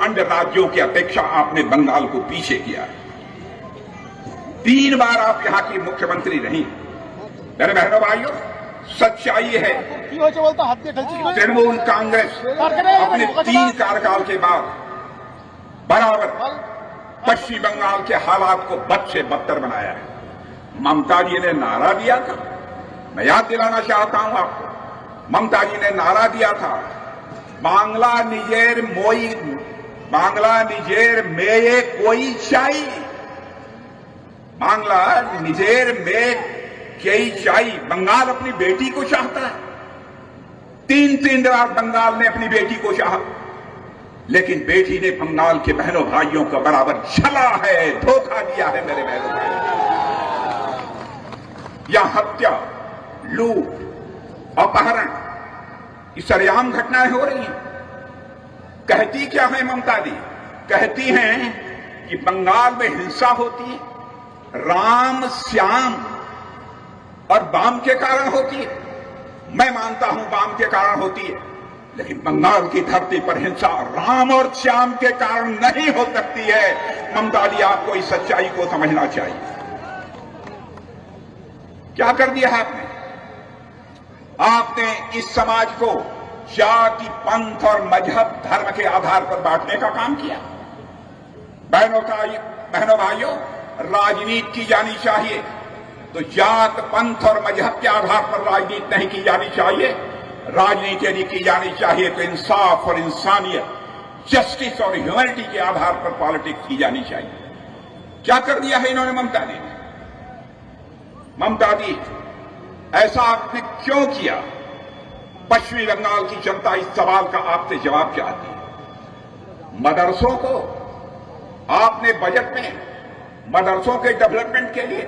अन्य राज्यों की अपेक्षा आपने बंगाल को पीछे किया है। 3 बार आप यहां की मुख्यमंत्री रही। मेरे बहनों भाइयों, सच्चाई है तृणमूल कांग्रेस अपने 3 कार्यकाल के बाद बराबर पश्चिम बंगाल के हालात को बद से बदतर बनाया है। ममता जी ने नारा दिया था, मैं याद दिलाना चाहता हूं आपको, ममता जी ने नारा दिया था, बांग्ला निजेर में कोई चाहिए, बांग्ला निजेर में कई चाहिए। बंगाल अपनी बेटी को चाहता है। 3 बार बंगाल ने अपनी बेटी को चाहा, लेकिन बेटी ने बंगाल के बहनों भाइयों का बराबर छला है, धोखा दिया है। मेरे बहनों भाइयों, यह हत्या, लूट, अपहरण, ये सरेआम घटनाएं हो रही हैं। कहती क्या है ममता दी? कहती हैं कि बंगाल में हिंसा होती है, राम श्याम और वाम के कारण होती है। मैं मानता हूं वाम के कारण होती है, लेकिन बंगाल की धरती पर हिंसा राम और श्याम के कारण नहीं हो सकती है। ममता जी, आपको इस सच्चाई को समझना चाहिए। क्या कर दिया है आपने? आपने इस समाज को जाति, पंथ और मजहब, धर्म के आधार पर बांटने का काम किया। बहनों भाइयों, राजनीति की जानी चाहिए तो जात, पंथ और मजहब के आधार पर राजनीति नहीं की जानी चाहिए। राजनीति यदि की जानी चाहिए तो इंसाफ और इंसानियत, जस्टिस और ह्यूमैनिटी के आधार पर पॉलिटिक्स की जानी चाहिए। क्या कर दिया है इन्होंने ममता ने? ममता दी, ऐसा आपने क्यों किया? पश्चिमी बंगाल की जनता इस सवाल का आपसे जवाब चाहती है। मदरसों को आपने बजट में मदरसों के डेवलपमेंट के लिए,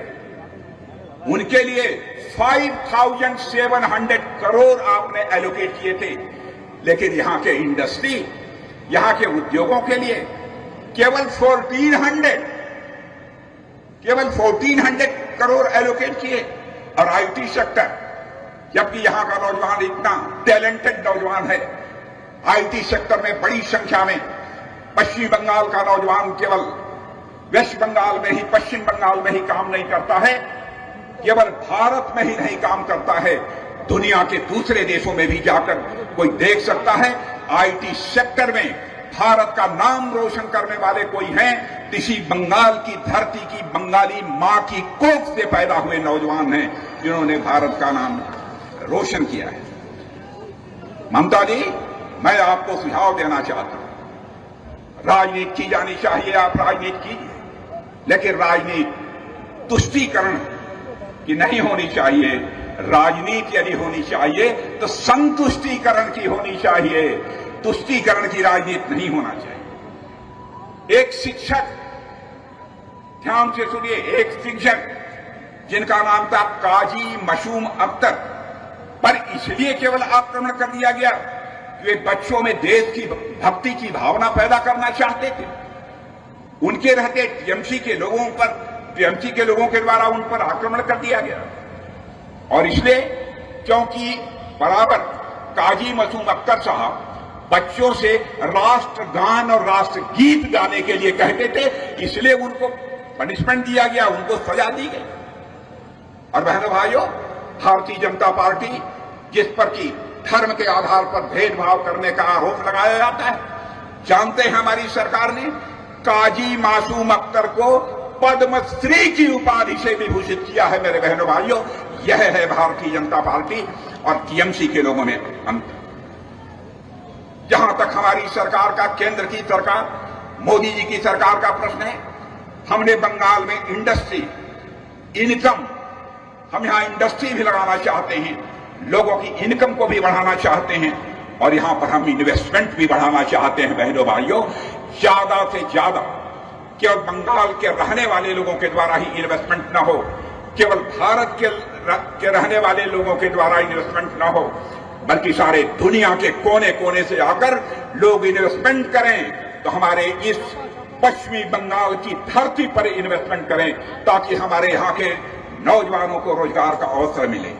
उनके लिए 5,700 करोड़ आपने एलोकेट किए थे, लेकिन यहां के इंडस्ट्री, यहां के उद्योगों के लिए केवल 1400 करोड़ एलोकेट किए। और आईटी सेक्टर, जबकि यहां का नौजवान इतना टैलेंटेड नौजवान है, आईटी सेक्टर में बड़ी संख्या में पश्चिम बंगाल का नौजवान केवल वेस्ट बंगाल में ही, पश्चिम बंगाल में ही काम नहीं करता है, केवल भारत में ही नहीं काम करता है, दुनिया के दूसरे देशों में भी जाकर कोई देख सकता है। आईटी सेक्टर में भारत का नाम रोशन करने वाले कोई हैं, इसी बंगाल की धरती की बंगाली मां की कोख से पैदा हुए नौजवान हैं जिन्होंने भारत का नाम रोशन किया है। ममता जी, मैं आपको सुझाव देना चाहता हूं, राजनीति की जानी चाहिए, आप राजनीति कीजिए, लेकिन राजनीति तुष्टीकरण की नहीं होनी चाहिए। राजनीति यदि होनी चाहिए तो संतुष्टीकरण की होनी चाहिए, तुष्टीकरण की राजनीति नहीं होना चाहिए। एक शिक्षक, ध्यान से सुनिए, एक शिक्षक जिनका नाम था काजी मासूम अख्तर, पर इसलिए केवल आक्रमण कर दिया गया कि वे बच्चों में देश की भक्ति की भावना पैदा करना चाहते थे। उनके रहते टीएमसी के लोगों के द्वारा उन पर आक्रमण कर दिया गया। और इसलिए क्योंकि बराबर काजी मासूम अख्तर साहब बच्चों से राष्ट्रगान और राष्ट्रगीत गाने के लिए कहते थे, इसलिए उनको पनिशमेंट दिया गया, उनको सजा दी गई। और बहनों भाइयों, भारतीय जनता पार्टी जिस पर कि धर्म के आधार पर भेदभाव करने का आरोप लगाया जाता है, जानते हैं हमारी सरकार ने काजी मासूम अख्तर को पद्मश्री की उपाधि से विभूषित किया है। मेरे बहनों भाइयों, यह है भारतीय जनता पार्टी और टीएमसी के लोगों में अंतर। जहां तक हमारी सरकार का, केंद्र की सरकार, मोदी जी की सरकार का प्रश्न है, हमने बंगाल में इंडस्ट्री, इनकम, हम यहां इंडस्ट्री भी लगाना चाहते हैं, लोगों की इनकम को भी बढ़ाना चाहते हैं और यहां पर हम इन्वेस्टमेंट भी बढ़ाना चाहते हैं। बहनों भाइयों, ज्यादा से ज्यादा केवल बंगाल के रहने वाले लोगों के द्वारा ही इन्वेस्टमेंट न हो, केवल भारत के रहने वाले लोगों के द्वारा इन्वेस्टमेंट न हो, बल्कि सारे दुनिया के कोने कोने से आकर लोग इन्वेस्टमेंट करें, तो हमारे इस पश्चिमी बंगाल की धरती पर इन्वेस्टमेंट करें ताकि हमारे यहां के नौजवानों को रोजगार का अवसर मिले।